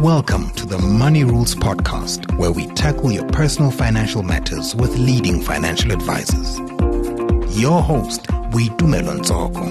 Welcome to the Money Rules Podcast, where we tackle your personal financial matters with leading financial advisors. Your host, Boitumelo Ntsoko.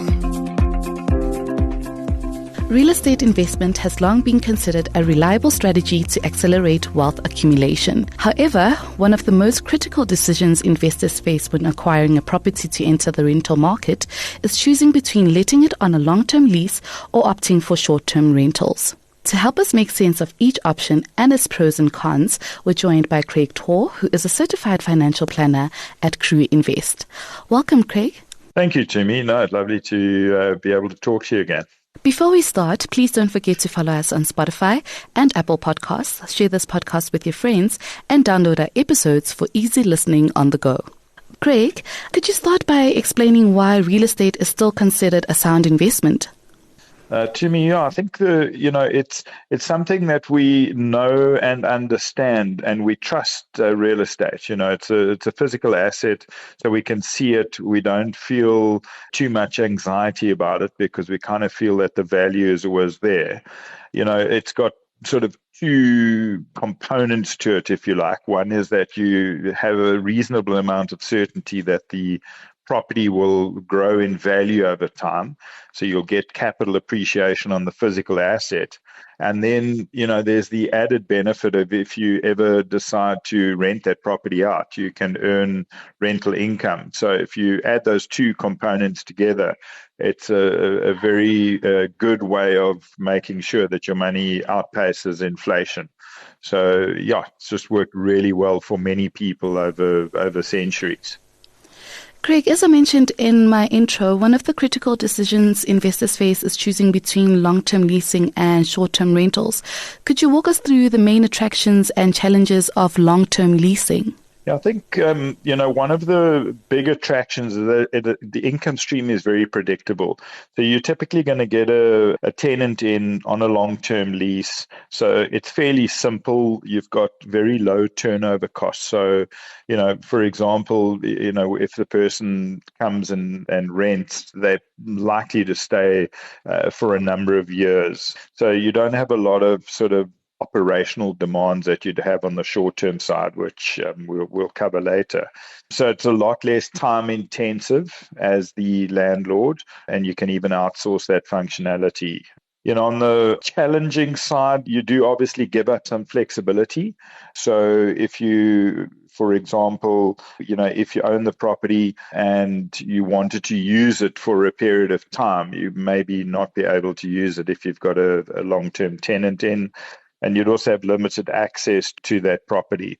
Real estate investment has long been considered a reliable strategy to accelerate wealth accumulation. However, one of the most critical decisions investors face when acquiring a property to enter the rental market is choosing between letting it on a long-term lease or opting for short-term rentals. To help us make sense of each option and its pros and cons, we're joined by Craig Tor, who is a certified financial planner at Crew Invest. Welcome, Craig. Thank you, Jimmy. No, it's lovely to be able to talk to you again. Before we start, please don't forget to follow us on Spotify and Apple Podcasts, share this podcast with your friends, and download our episodes for easy listening on the go. Craig, could you start by explaining why real estate is still considered a sound investment? Jimmy, I think it's something that we know and understand, and we trust real estate. It's a physical asset, so we can see it. We don't feel too much anxiety about it because we kind of feel that the value is always there. It's got sort of two components to it, if you like. One is that you have a reasonable amount of certainty that the property will grow in value over time. So you'll get capital appreciation on the physical asset. And then, there's the added benefit of if you ever decide to rent that property out, you can earn rental income. So if you add those two components together, it's a very good way of making sure that your money outpaces inflation. So, it's just worked really well for many people over centuries. Craig, as I mentioned in my intro, one of the critical decisions investors face is choosing between long-term leasing and short-term rentals. Could you walk us through the main attractions and challenges of long-term leasing? Yeah, I think, one of the big attractions is that the income stream is very predictable. So you're typically going to get a tenant in on a long-term lease. So it's fairly simple. You've got very low turnover costs. So, for example, if the person comes and rents, they're likely to stay for a number of years. So you don't have a lot of sort of operational demands that you'd have on the short-term side, which we'll cover later. So it's a lot less time intensive as the landlord, and you can even outsource that functionality. On the challenging side, you do obviously give up some flexibility. So if you, for example, if you own the property and you wanted to use it for a period of time, you maybe not be able to use it if you've got a long-term tenant in. And you'd also have limited access to that property.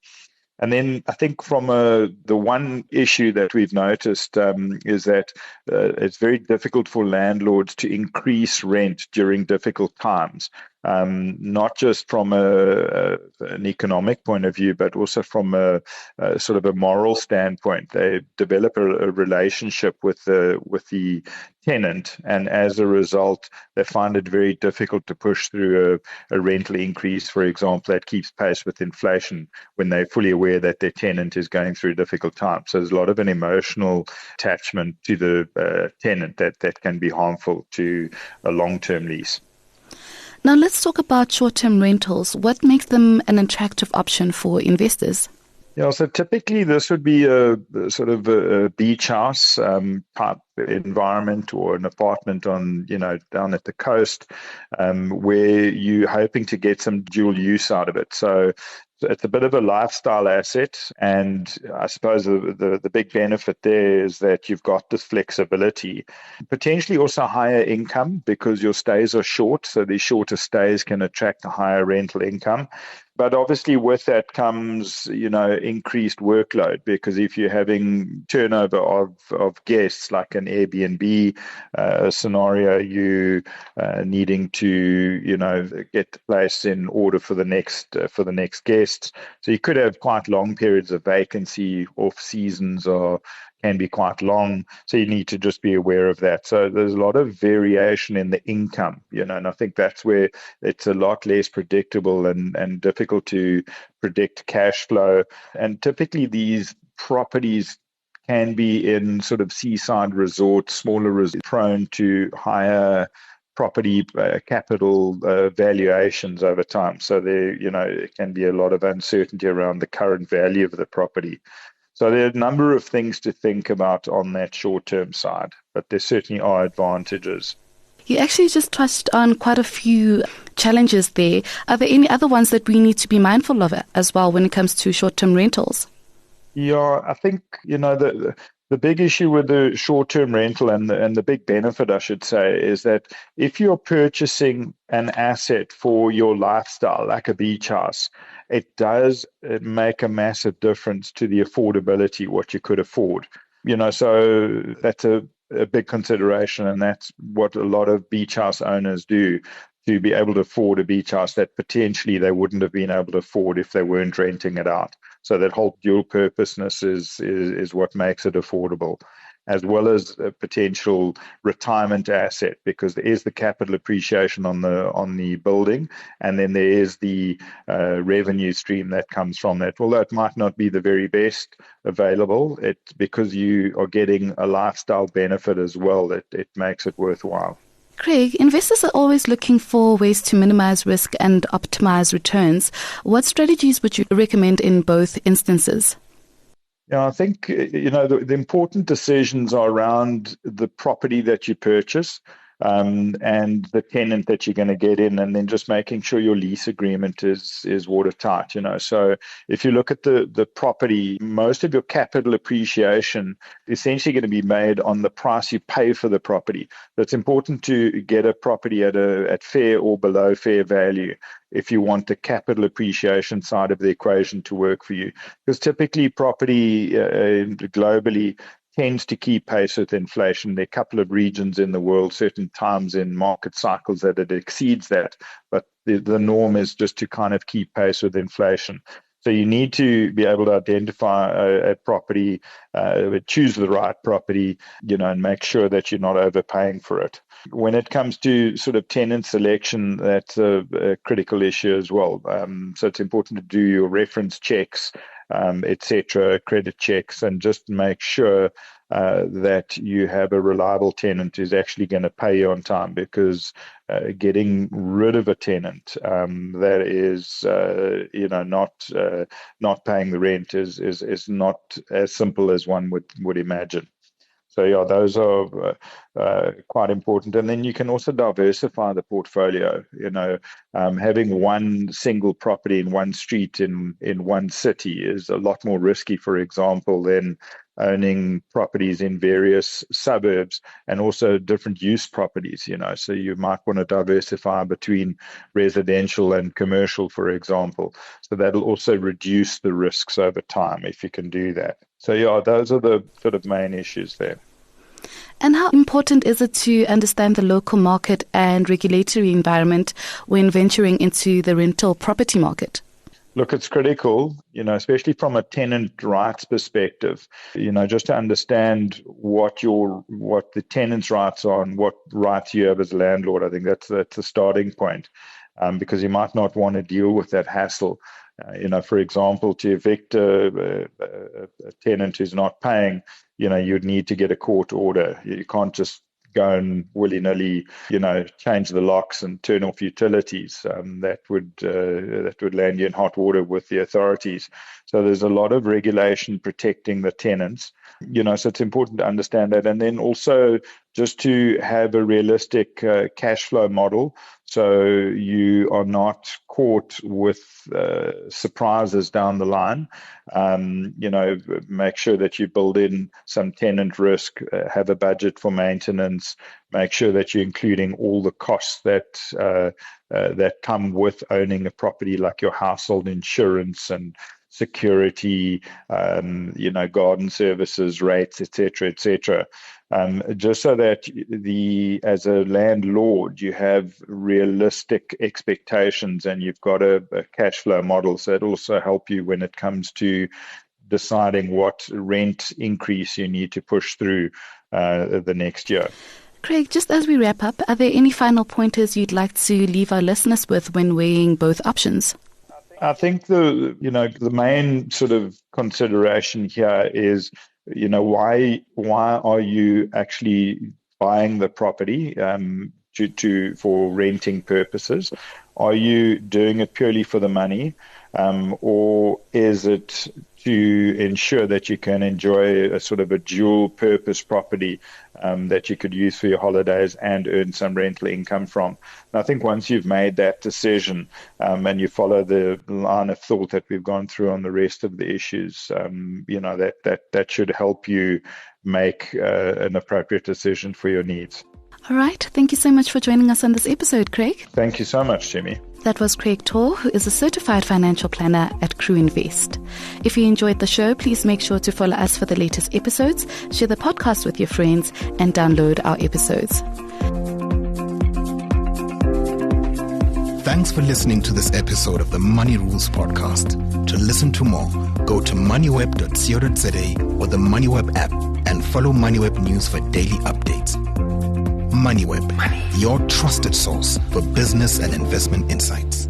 And then I think from the one issue that we've noticed is that it's very difficult for landlords to increase rent during difficult times, not just from an economic point of view, but also from a sort of a moral standpoint. They develop a relationship with the tenant, and as a result, they find it very difficult to push through a rental increase, for example, that keeps pace with inflation when they're fully aware that their tenant is going through a difficult time. So there's a lot of an emotional attachment to the tenant that can be harmful to a long-term lease. Now let's talk about short-term rentals. What makes them an attractive option for investors? Yeah, so typically this would be a sort of a beach house type environment, or an apartment on, down at the coast, where you're hoping to get some dual use out of it. So it's a bit of a lifestyle asset, and I suppose the big benefit there is that you've got this flexibility, potentially also higher income because your stays are short, so these shorter stays can attract a higher rental income. But obviously with that comes, increased workload, because if you're having turnover of guests, like an Airbnb scenario, you needing to, get the place in order for the next guests. So you could have quite long periods of vacancy. Off seasons can be quite long, so you need to just be aware of that. So there's a lot of variation in the income, and I think that's where it's a lot less predictable and difficult to predict cash flow. And typically these properties can be in sort of seaside resorts, smaller resorts, prone to higher property capital valuations over time. So there, it can be a lot of uncertainty around the current value of the property. So there are a number of things to think about on that short-term side, but there certainly are advantages. You actually just touched on quite a few challenges there. Are there any other ones that we need to be mindful of as well when it comes to short-term rentals? Yeah, I think, the big issue with the short-term rental and the big benefit, I should say, is that if you're purchasing an asset for your lifestyle, like a beach house, it does make a massive difference to the affordability, what you could afford. So that's a big consideration, and that's what a lot of beach house owners do, to be able to afford a beach house that potentially they wouldn't have been able to afford if they weren't renting it out. So that whole dual purposeness is what makes it affordable, as well as a potential retirement asset, because there is the capital appreciation on the building, and then there is the revenue stream that comes from that. Although it might not be the very best available, because you are getting a lifestyle benefit as well, it makes it worthwhile. Craig, investors are always looking for ways to minimize risk and optimize returns. What strategies would you recommend in both instances? Yeah, I think, the important decisions are around the property that you purchase, and the tenant that you're going to get in, and then just making sure your lease agreement is watertight. So if you look at the property, most of your capital appreciation is essentially going to be made on the price you pay for the property. So it's important to get a property at fair or below fair value if you want the capital appreciation side of the equation to work for you. Because typically property globally tends to keep pace with inflation. There are a couple of regions in the world, certain times in market cycles, that it exceeds that, but the norm is just to kind of keep pace with inflation. So you need to be able to identify a property, choose the right property, and make sure that you're not overpaying for it. When it comes to sort of tenant selection, that's a critical issue as well. So it's important to do your reference checks, etc., credit checks, and just make sure that you have a reliable tenant who's actually going to pay you on time, because getting rid of a tenant that is not paying the rent is not as simple as one would imagine. So yeah, those are quite important. And then you can also diversify the portfolio. Having one single property in one street in one city is a lot more risky, for example, than owning properties in various suburbs and also different use properties. So you might want to diversify between residential and commercial, for example. So that'll also reduce the risks over time if you can do that. So yeah, those are the sort of main issues there. And how important is it to understand the local market and regulatory environment when venturing into the rental property market? Look, it's critical, especially from a tenant rights perspective, just to understand what the tenant's rights are and what rights you have as a landlord. I think that's a starting point, because you might not want to deal with that hassle. For example, to evict a tenant who's not paying, you'd need to get a court order. You can't just go and willy-nilly, change the locks and turn off utilities. That would land you in hot water with the authorities. So there's a lot of regulation protecting the tenants. So it's important to understand that, and then also just to have a realistic cash flow model, so you are not caught with surprises down the line. Make sure that you build in some tenant risk, have a budget for maintenance, make sure that you're including all the costs that come with owning a property, like your household insurance and security, garden services, rates, etc., just so that as a landlord, you have realistic expectations and you've got a cash flow model. So it also help you when it comes to deciding what rent increase you need to push through the next year. Craig, just as we wrap up, are there any final pointers you'd like to leave our listeners with when weighing both options? I think the main sort of consideration here is, why are you actually buying the property? for renting purposes? Are you doing it purely for the money, or is it to ensure that you can enjoy a sort of a dual purpose property that you could use for your holidays and earn some rental income from? And I think once you've made that decision and you follow the line of thought that we've gone through on the rest of the issues, that should help you make an appropriate decision for your needs. All right. Thank you so much for joining us on this episode, Craig. Thank you so much, Jimmy. That was Craig Tor, who is a certified financial planner at Crew Invest. If you enjoyed the show, please make sure to follow us for the latest episodes, share the podcast with your friends, and download our episodes. Thanks for listening to this episode of the Money Rules Podcast. To listen to more, go to moneyweb.co.za or the Moneyweb app and follow Moneyweb News for daily updates. Moneyweb, your trusted source for business and investment insights.